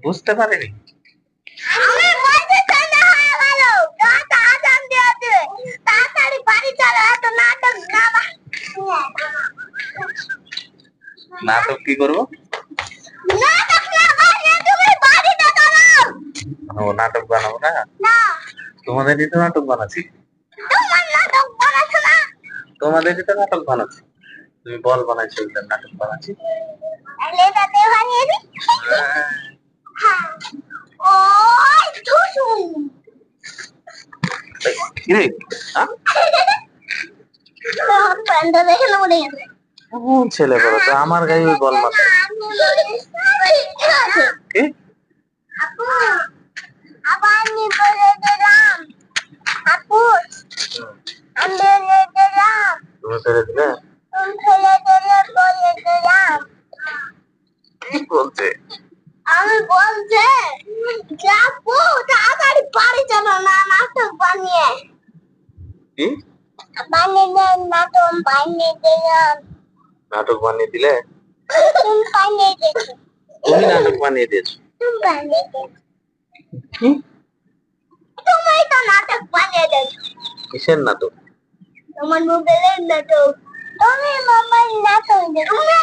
বুঝতে পারিনি। আমি বলছি ঠান্ডা হয়ে গেল, রাত আজান দিয়েছে, তাড়াতাড়ি বাড়ি চলো, এত নাটক না। নাটক কি করবো? নাটক না বানিয়ে তুমি বাড়িতে চলো। ও নাটক বানাবো না? না, তোমাদেরই তো নাটক বানাচ্ছি। তোমার নাটক বানাচ্ছো না? তোমাদেরই তো নাটক বানাচ্ছি। তুমি বল বানাইছো, ওইটার নাটক বানাচ্ছি। লেটাতে বানিয়ে দি। হ্যাঁ, ওই ধুসু। কিরে হ্যাঁ? প্যান্ডা দেখে মনে গেছে। কোন ছেলে বলো তো আমার গায়ে ওই বল মারছে? কি? আপু, আবার আমি বলে দিলাম। আপু, আমি বলে দিলাম। তুমি ছেড়ে দিলে? তুমি ফেলে দিলে বলে দিলাম। কি বলছে? আমি বলছে যে আপু তাড়াতাড়ি বাড়ি চলো না, নাটক বানিয়ে কি নাটক বানিয়ে দিলাম। নাটক বানিয়ে দিলে? তুমি বানিয়ে দিয়েছো। তুমি নাটক বানিয়ে দিয়েছো? তুমি বানিয়ে দিয়েছো। কি? তুমি তো নাটক বানিয়ে দিয়েছো। কিসের নাটক? তোমার মোবাইলের নাটক। তুমি মামার নাটক, তুমি